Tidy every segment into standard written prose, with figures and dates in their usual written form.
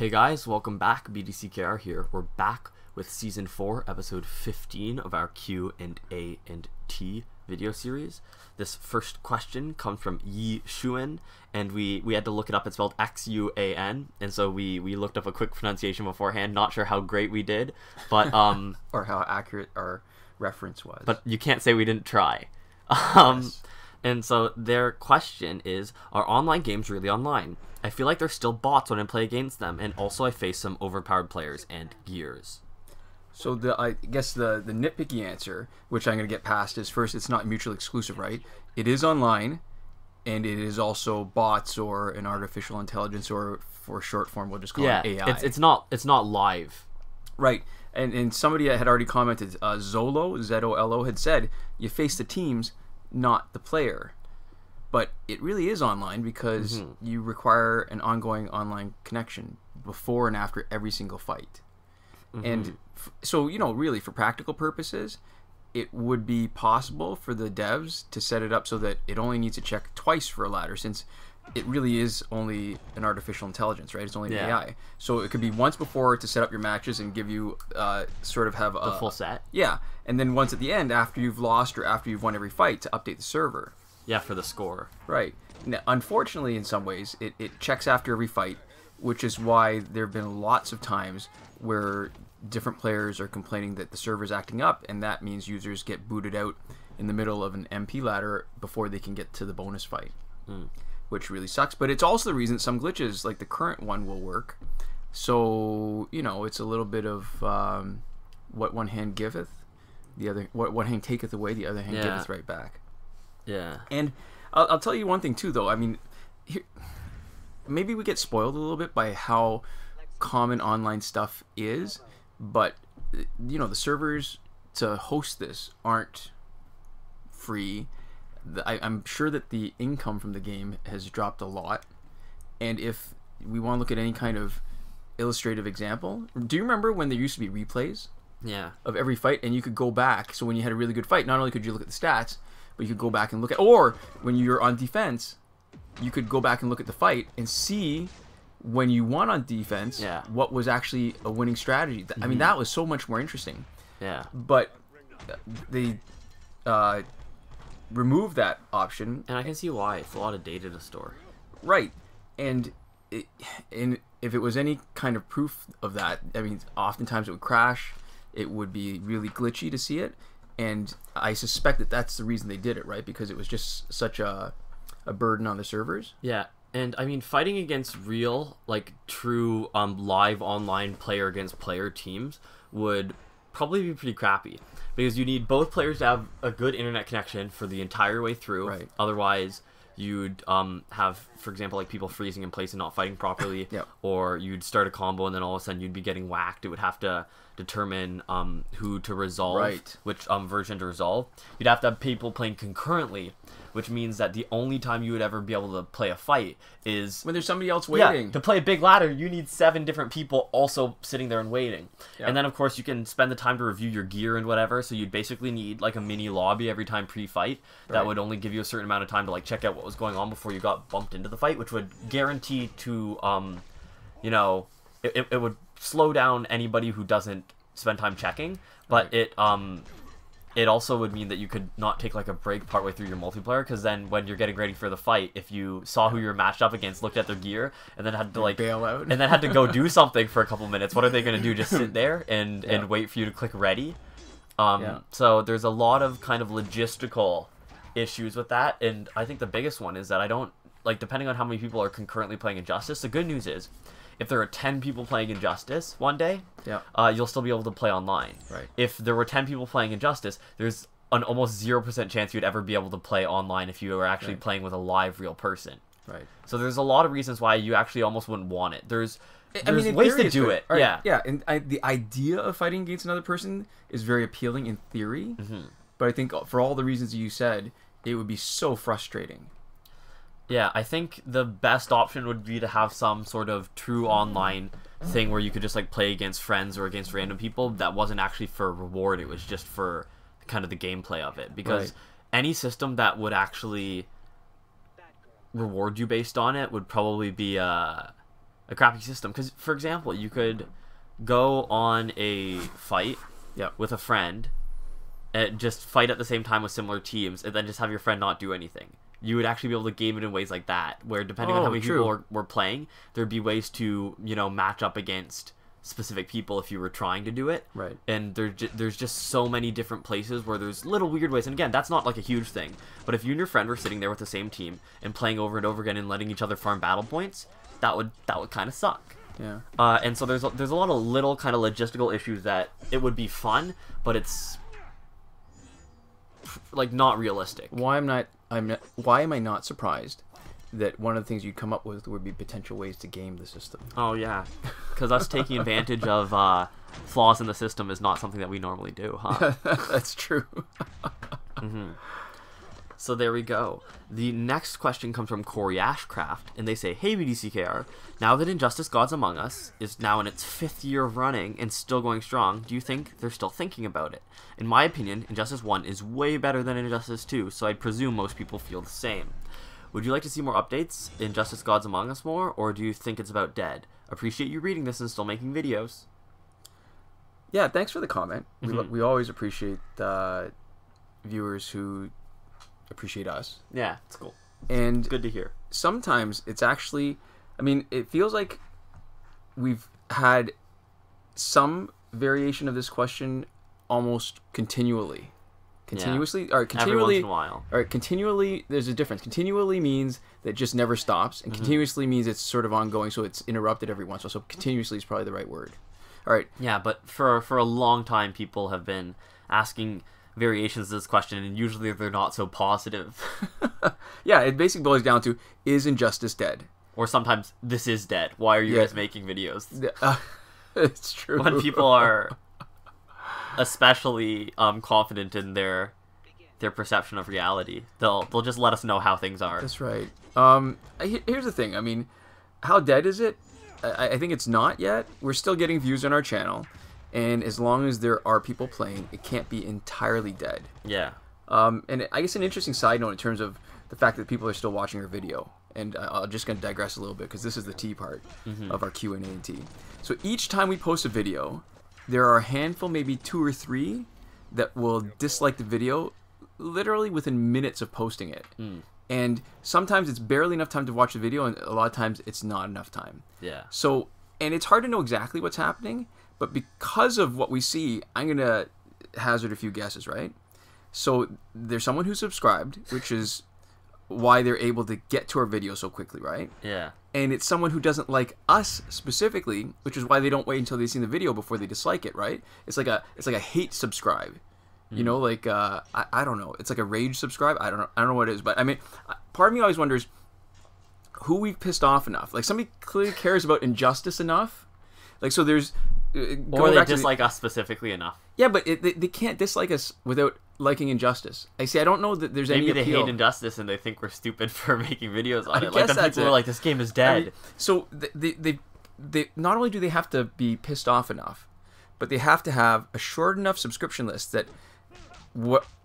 Hey guys, welcome back. BDCKR here. We're back with Season 4, Episode 15 of our Q&A&T video series. This first question comes from xuan, and we had to look it up. It's spelled XUAN, and so we looked up a quick pronunciation beforehand. Not sure how great we did, but or how accurate our reference was. But you can't say we didn't try. Yes. And so their question is, are online games really online? I feel like there's still bots when I play against them, and also I face some overpowered players and gears. So I guess the nitpicky answer, which I'm going to get past, is first, it's not mutually exclusive, right? It is online, and it is also bots or an artificial intelligence, or for short form, we'll just call it AI. It's not live. Right. And somebody had already commented, Zolo, Z-O-L-O, had said, you face the teams, not the player. But it really is online because you require an ongoing online connection before and after every single fight. And so, really, for practical purposes, it would be possible for the devs to set it up so that it only needs to check twice for a ladder, since it really is only an artificial intelligence, right? It's only an AI. So it could be once before to set up your matches and give you sort of have The full set? Yeah. And then once at the end, after you've lost or after you've won every fight, to update the server. Yeah, for the score. Right. Now, unfortunately, in some ways, it checks after every fight, which is why there have been lots of times where different players are complaining that the server's acting up, and that means users get booted out in the middle of an MP ladder before they can get to the bonus fight, which really sucks. But it's also the reason some glitches, like the current one, will work. So, it's a little bit of what one hand giveth, what one hand taketh away, the other hand giveth right back. Yeah. And I'll tell you one thing too, though. I mean, maybe we get spoiled a little bit by how common online stuff is, but the servers to host this aren't free. I'm sure that the income from the game has dropped a lot, and if we want to look at any kind of illustrative example, do you remember when there used to be replays of every fight, and you could go back? So when you had a really good fight, not only could you look at the stats, but you could go back and look at, or when you're on defense, you could go back and look at the fight and see when you won on defense what was actually a winning strategy. I mean, that was so much more interesting. Yeah. But they removed that option. And I can see why. It's a lot of data to store. Right. And if it was any kind of proof of that, I mean, oftentimes it would crash. It would be really glitchy to see it. And I suspect that that's the reason they did it, right? Because it was just such a burden on the servers. Yeah, and I mean, fighting against real, like, true live online player against player teams would probably be pretty crappy. Because you need both players to have a good internet connection for the entire way through. Right. Otherwise, you'd have, for example, like people freezing in place and not fighting properly. Or you'd start a combo and then all of a sudden you'd be getting whacked. It would have to determine who to resolve, which version to resolve. You'd have to have people playing concurrently, which means that the only time you would ever be able to play a fight is when there's somebody else waiting. Yeah, to play a big ladder, you need 7 different people also sitting there and waiting. And then, of course, you can spend the time to review your gear and whatever, so you'd basically need, like, a mini lobby every time pre-fight. That would only give you a certain amount of time to, like, check out what was going on before you got bumped into the fight, which would guarantee to, it would slow down anybody who doesn't spend time checking, but it also would mean that you could not take like a break partway through your multiplayer, because then when you're getting ready for the fight, if you saw who you're matched up against, looked at their gear, and then had to like bail out, and then had to go do something for a couple minutes, what are they going to do? Just sit there and wait for you to click ready? So there's a lot of kind of logistical issues with that, and I think the biggest one is that I don't like, depending on how many people are concurrently playing Injustice, the good news is if there are 10 people playing Injustice one day, you'll still be able to play online. Right. If there were 10 people playing Injustice, there's an almost 0% chance you'd ever be able to play online if you were actually playing with a live real person. Right. So there's a lot of reasons why you actually almost wouldn't want it. There's ways to do it. Right. Yeah, and the idea of fighting against another person is very appealing in theory, but I think for all the reasons you said, it would be so frustrating. Yeah, I think the best option would be to have some sort of true online thing where you could just like play against friends or against random people that wasn't actually for reward, it was just for kind of the gameplay of it. Because any system that would actually reward you based on it would probably be a a crappy system. Because, for example, you could go on a fight with a friend and just fight at the same time with similar teams, and then just have your friend not do anything. You would actually be able to game it in ways like that, where depending on how many people were playing, there'd be ways to, you know, match up against specific people if you were trying to do it. Right. And there's just so many different places where there's little weird ways. And again, that's not like a huge thing. But if you and your friend were sitting there with the same team and playing over and over again and letting each other farm battle points, that would kind of suck. Yeah. And so there's a lot of little kind of logistical issues that it would be fun, but it's like not realistic. Why am I not surprised that one of the things you'd come up with would be potential ways to game the system? Oh yeah, because us taking advantage of flaws in the system is not something that we normally do, huh? That's true. So there we go. The next question comes from Korey Ashcraft, and they say, "Hey BDCKR, now that Injustice Gods Among Us is now in its 5th year of running and still going strong, do you think they're still thinking about it? In my opinion, Injustice 1 is way better than Injustice 2, so I'd presume most people feel the same. Would you like to see more updates in Injustice Gods Among Us more, or do you think it's about dead? Appreciate you reading this and still making videos." Yeah, thanks for the comment. We always appreciate viewers who appreciate us. Yeah, it's cool. And it's good to hear. Sometimes it's actually, I mean, it feels like we've had some variation of this question almost continually. Continuously, or continually, every once in a while. All right, continually, there's a difference. Continually means that it just never stops, and continuously means it's sort of ongoing, so it's interrupted every once in a while. So continuously is probably the right word. All right. Yeah, but for a long time, people have been asking variations of this question, and usually they're not so positive. Yeah, it basically boils down to, is Injustice dead? Or sometimes, this is dead. Why are you guys making videos? It's true. When people are especially confident in their perception of reality, they'll just let us know how things are. That's right. Here's the thing. I mean, how dead is it? I think it's not yet. We're still getting views on our channel, and as long as there are people playing, it can't be entirely dead. Yeah. And I guess an interesting side note in terms of the fact that people are still watching our video, and I'm just going to digress a little bit because this is the T part of our Q&A&T. So each time we post a video, there are a handful, maybe 2 or 3, that will dislike the video literally within minutes of posting it. And sometimes it's barely enough time to watch the video, and a lot of times it's not enough time. Yeah. So, and it's hard to know exactly what's happening, but because of what we see, I'm going to hazard a few guesses, right? So there's someone who subscribed, which is why they're able to get to our video so quickly, right? Yeah. And it's someone who doesn't like us specifically, which is why they don't wait until they've seen the video before they dislike it, right? It's like a hate subscribe. You know, like I don't know. It's like a rage subscribe. I don't know what it is, but I mean, part of me always wonders who we've pissed off enough. Like somebody clearly cares about Injustice enough. Like so, there's or they dislike us specifically enough. Yeah, but they can't dislike us without liking Injustice. I don't know that there's any appeal. Maybe they hate Injustice and they think we're stupid for making videos on it. Like the people are like, this game is dead. I mean, so they not only do they have to be pissed off enough, but they have to have a short enough subscription list that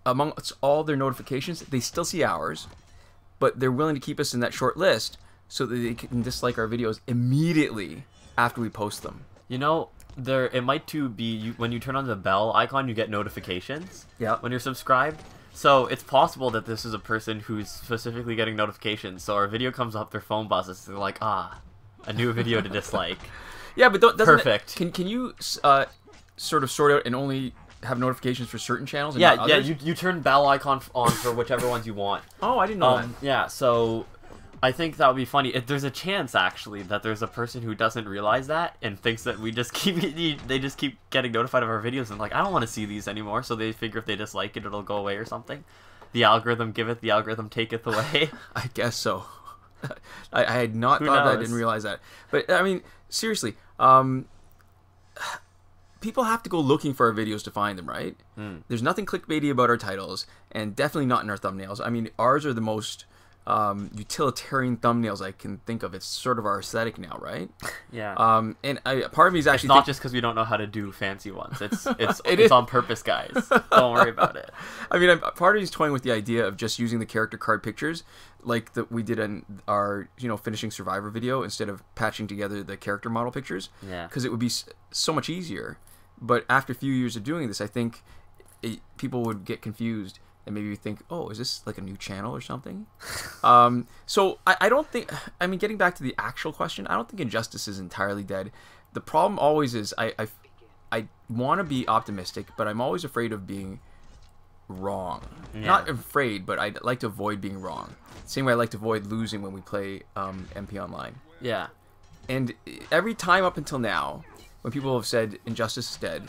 amongst all their notifications, they still see ours, but they're willing to keep us in that short list so that they can dislike our videos immediately after we post them. You know, it might too be when you turn on the bell icon, you get notifications. Yeah. When you're subscribed. So it's possible that this is a person who's specifically getting notifications. So our video comes up, their phone buzzes, they're like, a new video to dislike. Yeah, but doesn't perfect. Can you sort of sort out and only have notifications for certain channels? And not others? You turn bell icon on for whichever ones you want. Oh, I didn't know that. Yeah, so I think that would be funny. There's a chance actually that there's a person who doesn't realize that and thinks that we just they just keep getting notified of our videos and like, I don't want to see these anymore. So they figure if they dislike it, it'll go away or something. The algorithm giveth, the algorithm taketh away. I guess so. I had not thought that. I didn't realize that. But I mean, seriously, people have to go looking for our videos to find them, right? There's nothing clickbaity about our titles, and definitely not in our thumbnails. I mean, ours are the most utilitarian thumbnails I can think of. It's sort of our aesthetic now, right? Yeah. And part of me is actually it's not just because we don't know how to do fancy ones. It's on purpose, guys. Don't worry about it. I mean, part of me is toying with the idea of just using the character card pictures like that we did in our finishing Survivor video instead of patching together the character model pictures. Yeah. Because it would be so much easier. But after a few years of doing this, I think people would get confused and maybe think, oh, is this like a new channel or something? So I don't think, I mean, getting back to the actual question, I don't think Injustice is entirely dead. The problem always is I want to be optimistic, but I'm always afraid of being wrong. Yeah. Not afraid, but I like to avoid being wrong. Same way I like to avoid losing when we play MP Online. Yeah. And every time up until now, when people have said Injustice is dead,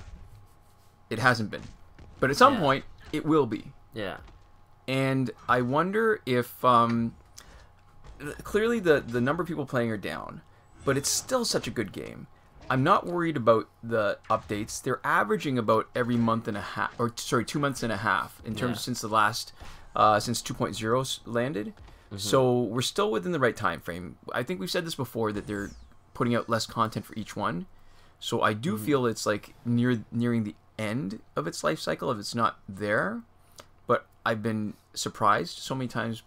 it hasn't been. But at some point, it will be. Yeah. And I wonder if clearly the number of people playing are down, but it's still such a good game. I'm not worried about the updates. They're averaging about every month and a half, or sorry, 2 months and a half in terms since the last since 2.0 landed. Mm-hmm. So we're still within the right time frame. I think we've said this before that they're putting out less content for each one. So I do feel it's like nearing the end of its life cycle if it's not there. But I've been surprised so many times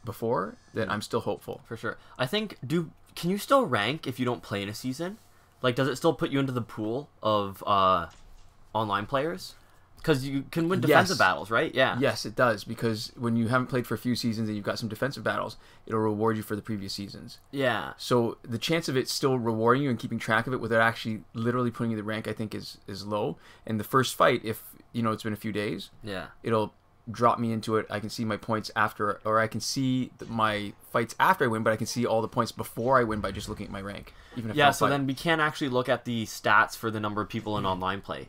before that I'm still hopeful. For sure. I think, can you still rank if you don't play in a season? Like, does it still put you into the pool of online players? Because you can win defensive battles, right? Yeah. Yes, it does. Because when you haven't played for a few seasons and you've got some defensive battles, it'll reward you for the previous seasons. Yeah. So the chance of it still rewarding you and keeping track of it without actually literally putting you in the rank, I think, is low. And the first fight, if it's been a few days, it'll drop me into it. I can see my points after, or I can see my fights after I win, but I can see all the points before I win by just looking at my rank. Even if so then we can't actually look at the stats for the number of people in online play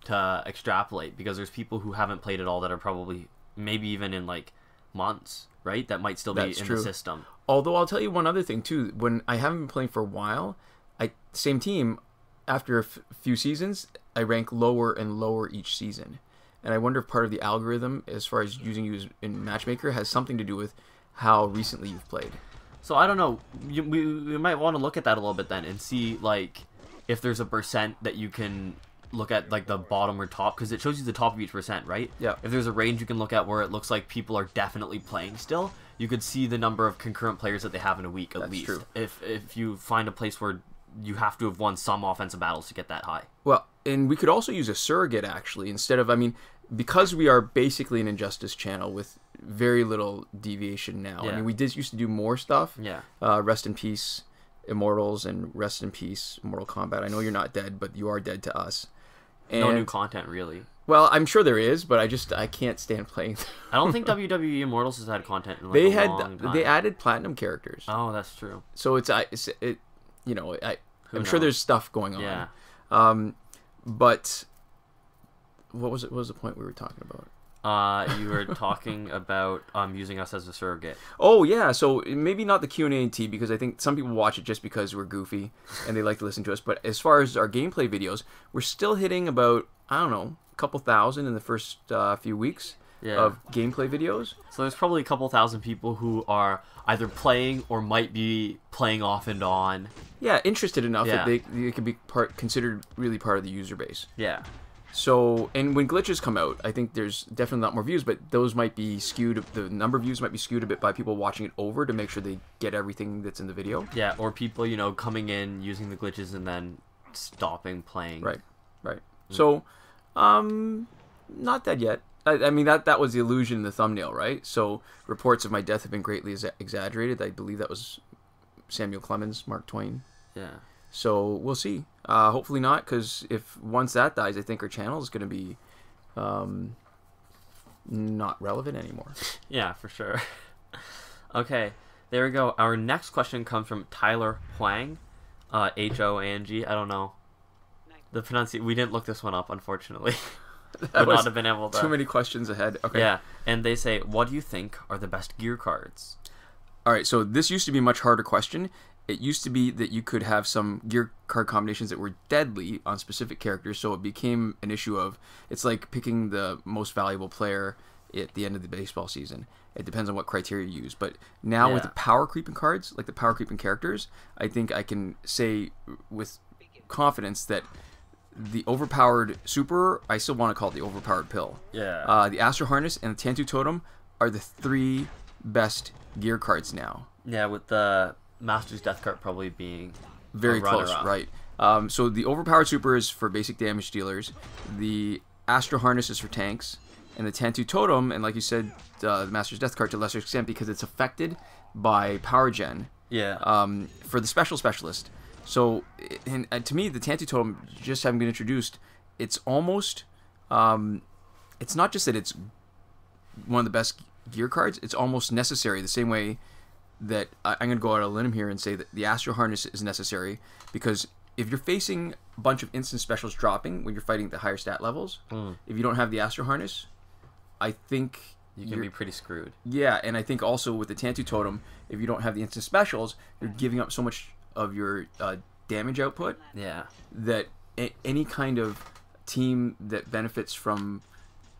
to extrapolate, because there's people who haven't played at all that are probably maybe even in like months, right? That might still be in the system. Although I'll tell you one other thing too. When I haven't been playing for a while, same team, after a few seasons, I rank lower and lower each season. And I wonder if part of the algorithm, as far as using you in Matchmaker, has something to do with how recently you've played. So I don't know. We might want to look at that a little bit then and see like if there's a percent that you can look at, like the bottom or top, because it shows you the top of each percent, right? Yeah. If there's a range you can look at where it looks like people are definitely playing still, you could see the number of concurrent players that they have in a week at least. True. If you find a place where you have to have won some offensive battles to get that high. Well, and we could also use a surrogate actually instead of, because we are basically an Injustice channel with very little deviation now. Yeah. We used to do more stuff. Yeah. Rest in peace, Immortals, and rest in peace, Mortal Kombat. I know you're not dead, but you are dead to us. And, no new content, really. Well, I'm sure there is, but I can't stand playing. I don't think WWE Immortals has had content in long time. They added platinum characters. Oh, that's true. So I'm sure there's stuff going on. Yeah. But what was it? What was the point we were talking about? You were talking about using us as a surrogate. Oh yeah, so maybe not the Q&A&T, because I think some people watch it just because we're goofy and they like to listen to us. But as far as our gameplay videos, we're still hitting about, I don't know, a couple thousand in the first few weeks of gameplay videos. So there's probably a couple thousand people who are either playing or might be playing off and on. Yeah, interested enough that they can be considered really part of the user base. Yeah. So, and when glitches come out, I think there's definitely a lot more views, but those might be skewed, the number of views might be skewed a bit by people watching it over to make sure they get everything that's in the video. Yeah, or people, coming in, using the glitches, and then stopping playing. Right. So, not dead yet. I mean, that was the illusion in the thumbnail, right? So, reports of my death have been greatly exaggerated. I believe that was Samuel Clemens, Mark Twain. Yeah. So we'll see. Hopefully not, because if once that dies, I think our channel is going to be not relevant anymore. Yeah, for sure. Okay, there we go. Our next question comes from Tyler Hoang, Hoang. I don't know the pronunciation. We didn't look this one up, unfortunately. Would not have been able to. Too many questions ahead. Okay. Yeah, and they say, what do you think are the best gear cards? All right, so this used to be a much harder question. It used to be that you could have some gear card combinations that were deadly on specific characters, so it became an issue of, it's like picking the most valuable player at the end of the baseball season. It depends on what criteria you use. But now with the power creeping cards, like the power creeping characters, I think I can say with confidence that the overpowered super, I still want to call it the overpowered pill. Yeah. The Astro Harness and the Tantu Totem are the 3 best gear cards now. Yeah, with the Master's Death card probably being very close, right? So the overpowered super is for basic damage dealers. The Astro Harness is for tanks. And the Tantu Totem, and like you said, the Master's Death card to a lesser extent because it's affected by power gen. Yeah. For the specialist. So, and to me, the Tantu Totem, just having been introduced, it's almost, it's not just that it's one of the best gear cards, it's almost necessary, the same way that I'm going to go out on a limb here and say that the Astro Harness is necessary, because if you're facing a bunch of instant specials dropping when you're fighting the higher stat levels, if you don't have the Astro Harness, I think you can be pretty screwed. Yeah, and I think also with the Tantu Totem, if you don't have the instant specials, you're giving up so much of your damage output. Yeah. That any kind of team that benefits from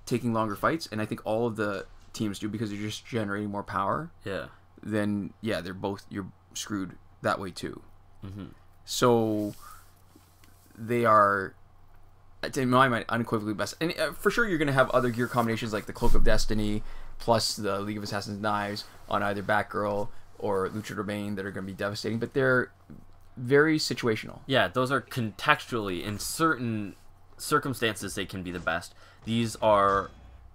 taking longer fights, and I think all of the teams do because they're just generating more power. Yeah. Then you're screwed that way too. Mm-hmm. So they are, in my mind, unequivocally best. And for sure, you're going to have other gear combinations like the Cloak of Destiny plus the League of Assassin's Knives on either Batgirl or Luchador Bane that are going to be devastating, but they're very situational. Yeah, those are contextually, in certain circumstances, they can be the best. These are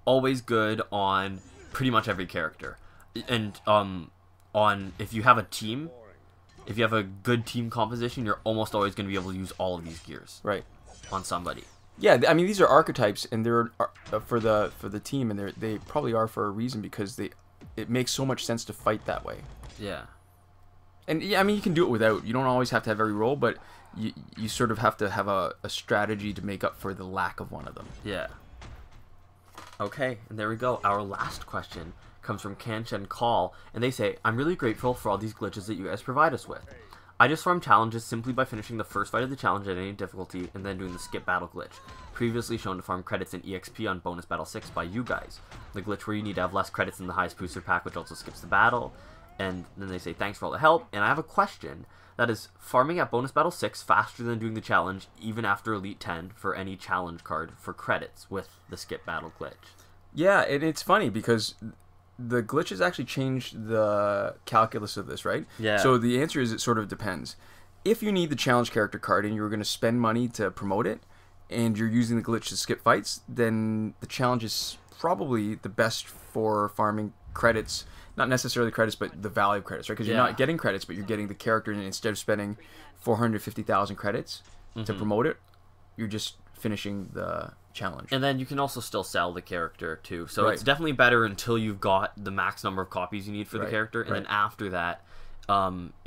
always good on pretty much every character. And on if you have a team, if you have a good team composition, you're almost always going to be able to use all of these gears. Right. On somebody. Yeah, I mean, these are archetypes, and they're for the team, and they probably are for a reason because it makes so much sense to fight that way. Yeah. And yeah, I mean, you can do it without. You don't always have to have every role, but you sort of have to have a strategy to make up for the lack of one of them. Yeah. Okay, and there we go. Our last question comes from Kanchan Kaul, and they say, I'm really grateful for all these glitches that you guys provide us with. I just farm challenges simply by finishing the first fight of the challenge at any difficulty and then doing the skip battle glitch, previously shown to farm credits and EXP on Bonus Battle 6 by you guys. The glitch where you need to have less credits than the highest booster pack, which also skips the battle. And then they say, thanks for all the help, and I have a question. That is, farming at Bonus Battle 6 faster than doing the challenge, even after Elite 10, for any challenge card for credits with the skip battle glitch. Yeah, and it's funny because the glitches actually changed the calculus of this, right? Yeah. So the answer is it sort of depends. If you need the challenge character card and you're going to spend money to promote it, and you're using the glitch to skip fights, then the challenge is probably the best for farming credits. Not necessarily credits, but the value of credits, right? Because you're not getting credits, but you're getting the character, and instead of spending 450,000 credits to promote it, you're just finishing the challenge. And then you can also still sell the character too. So it's definitely better until you've got the max number of copies you need for the character, and then after that,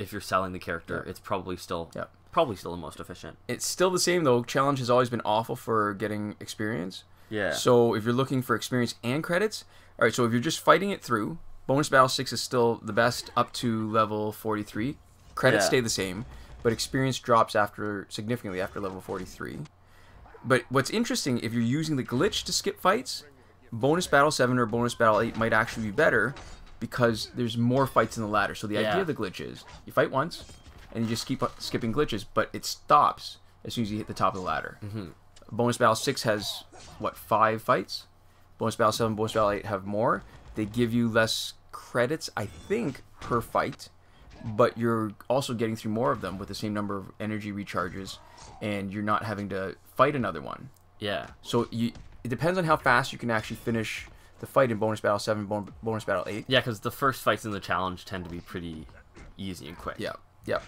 if you're selling the character, it's probably still the most efficient. It's still the same though. Challenge has always been awful for getting experience. Yeah. So if you're looking for experience and credits, all right. So if you're just fighting it through, Bonus Battle 6 is still the best up to level 43. Credits stay the same, but experience drops significantly after level 43. But what's interesting, if you're using the glitch to skip fights, Bonus Battle 7 or Bonus Battle 8 might actually be better because there's more fights in the ladder. So the idea of the glitch is you fight once and you just keep skipping glitches, but it stops as soon as you hit the top of the ladder. Bonus Battle 6 has, 5 fights? Bonus Battle 7, Bonus Battle 8 have more. They give you less credits, I think, per fight, but you're also getting through more of them with the same number of energy recharges, and you're not having to fight another one. Yeah. So it depends on how fast you can actually finish the fight in Bonus Battle 7, Bonus Battle 8. Yeah, because the first fights in the challenge tend to be pretty easy and quick. Yeah.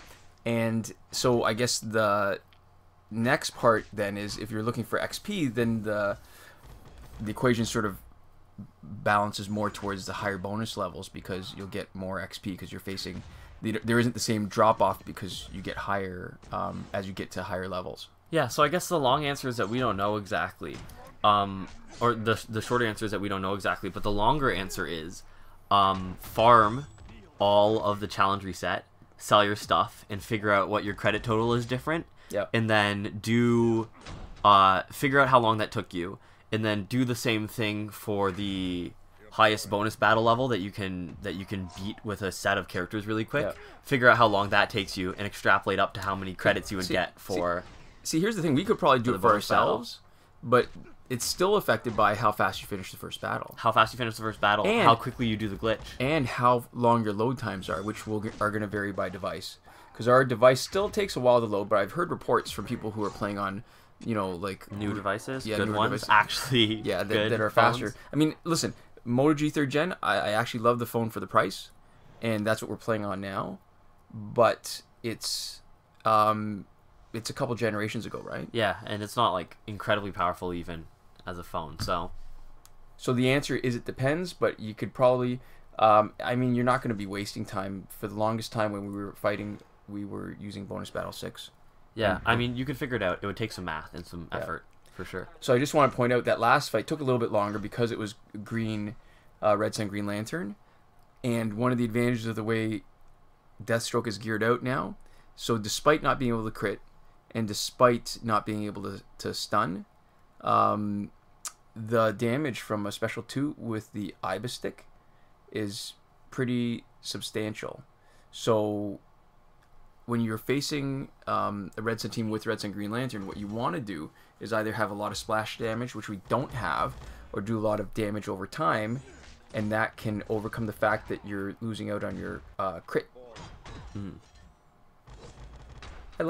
And so I guess the next part then is if you're looking for XP, then the equation sort of balances more towards the higher bonus levels because you'll get more XP because you're facing... There isn't the same drop-off because you get higher as you get to higher levels. Yeah, so I guess the long answer is that we don't know exactly. Or the shorter answer is that we don't know exactly, but the longer answer is farm all of the challenge reset, sell your stuff, and figure out what your credit total is different. Yep. And then figure out how long that took you, and then do the same thing for the highest bonus battle level that you can beat with a set of characters really quick. Figure out how long that takes you, and extrapolate up to how many credits you would get for. See, here's the thing: we could probably do it for ourselves, but it's still affected by how fast you finish the first battle. How fast you finish the first battle, and how quickly you do the glitch, and how long your load times are, which are going to vary by device. Because our device still takes a while to load, but I've heard reports from people who are playing on, you know, like new devices, yeah, good ones, devices. Actually, yeah, good that are phones. faster. I mean, listen, Moto G 3rd Gen, I actually love the phone for the price, and that's what we're playing on now. But it's a couple generations ago, right? Yeah, and it's not like incredibly powerful even as a phone. So the answer is it depends, but you could probably. I mean, you're not going to be wasting time. For the longest time when we were fighting, we were using Bonus Battle 6. Yeah, I mean, you could figure it out. It would take some math and some effort, for sure. So I just want to point out that last fight took a little bit longer because it was green, Red Sun, Green Lantern. And one of the advantages of the way Deathstroke is geared out now, so despite not being able to crit, and despite not being able to stun, the damage from a Special 2 with the Ibis stick is pretty substantial. So when you're facing a Red Sun team with Red Sun Green Lantern, what you want to do is either have a lot of splash damage, which we don't have, or do a lot of damage over time, and that can overcome the fact that you're losing out on your crit.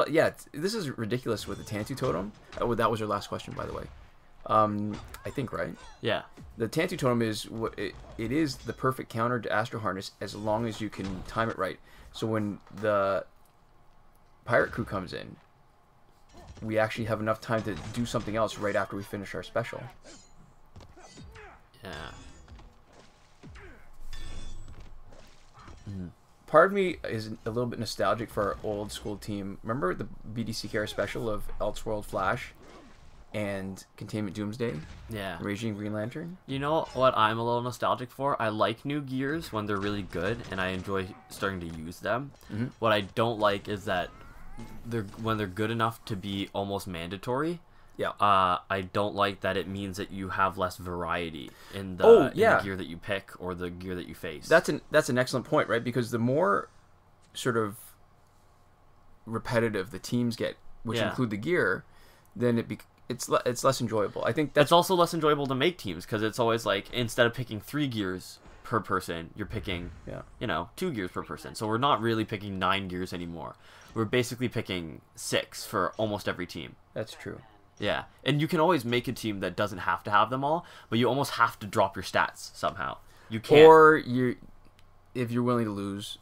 Yeah, this is ridiculous with the Tantu Totem. Oh, that was our last question, by the way. I think, right? Yeah. The Tantu Totem is it is the perfect counter to Astro Harness as long as you can time it right. So when the Pirate Crew comes in, we actually have enough time to do something else right after we finish our special. Yeah. Part of me is a little bit nostalgic for our old school team. Remember the BDCKR special of Elseworld Flash and Containment Doomsday? Yeah. Raging Green Lantern? You know what I'm a little nostalgic for? I like new gears when they're really good, and I enjoy starting to use them. What I don't like is that when they're good enough to be almost mandatory. Yeah. I don't like that it means that you have less variety in the gear that you pick or the gear that you face. That's an excellent point, right? Because the more sort of repetitive the teams get, which include the gear, then it's less enjoyable. I think that's also less enjoyable to make teams because it's always like instead of picking 3 gears per person, you're picking 2 gears per person. So we're not really picking 9 gears anymore. We're basically picking 6 for almost every team. That's true. Yeah, and you can always make a team that doesn't have to have them all, but you almost have to drop your stats somehow. You can't. Or if you're willing to lose,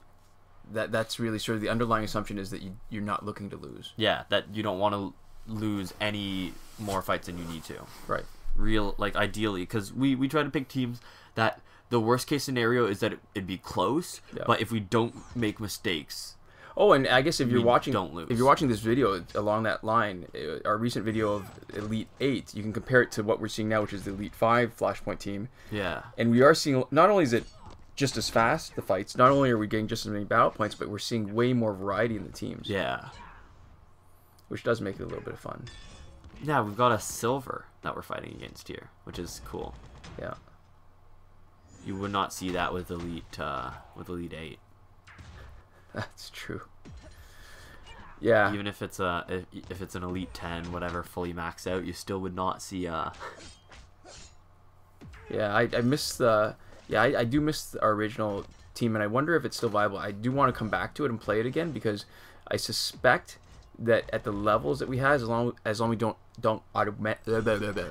that's really sort of the underlying assumption is that you're not looking to lose. Yeah, that you don't want to lose any more fights than you need to. Right. Ideally, because we try to pick teams that the worst case scenario is that it'd be close, but if we don't make mistakes. Oh, and I guess if you're watching this video along that line, our recent video of Elite 8, you can compare it to what we're seeing now, which is the Elite 5 Flashpoint team. Yeah. And we are seeing, not only is it just as fast, the fights, not only are we getting just as many battle points, but we're seeing way more variety in the teams. Yeah. Which does make it a little bit of fun. Yeah, we've got a silver that we're fighting against here, which is cool. Yeah. You would not see that with Elite 8. That's true. Yeah. Even if it's if it's an Elite 10, whatever, fully maxed out, you still would not see Yeah, I miss the. Yeah, I do miss our original team, and I wonder if it's still viable. I do want to come back to it and play it again because I suspect that at the levels that we have, as long as we don't augment. Let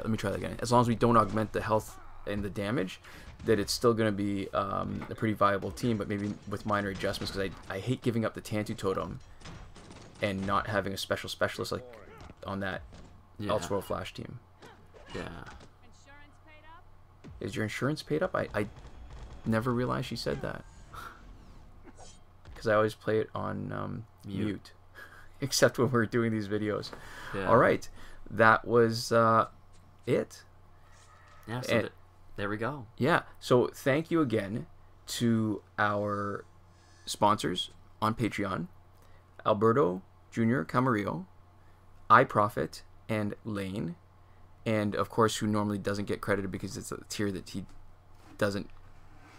me try that again. As long as we don't augment the health and the damage, that it's still going to be a pretty viable team, but maybe with minor adjustments, because I hate giving up the Tantu Totem and not having a specialist like on that Elseworld Flash team. Yeah. Is your insurance paid up? I never realized she said that. Because I always play it on mute. Except when we're doing these videos. Yeah. All right. That was it. Yeah, so there we go. Yeah. So thank you again to our sponsors on Patreon, Alberto Jr. Camarillo, iProfit, and Lane. And, of course, who normally doesn't get credited because it's a tier that he doesn't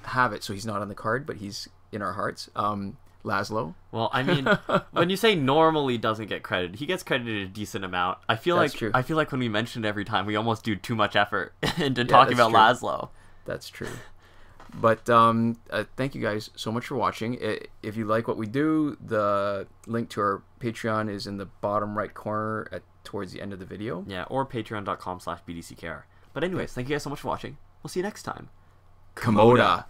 have it, so he's not on the card, but he's in our hearts. Laszlo. Well, I mean, when you say normally doesn't get credited, he gets credited a decent amount. I feel like when we mention it every time, we almost do too much effort into talking about Laszlo. That's true. But thank you guys so much for watching. If you like what we do, the link to our Patreon is in the bottom right corner towards the end of the video. Yeah, or patreon.com/bdckr. But anyways, thank you guys so much for watching. We'll see you next time. Komoda.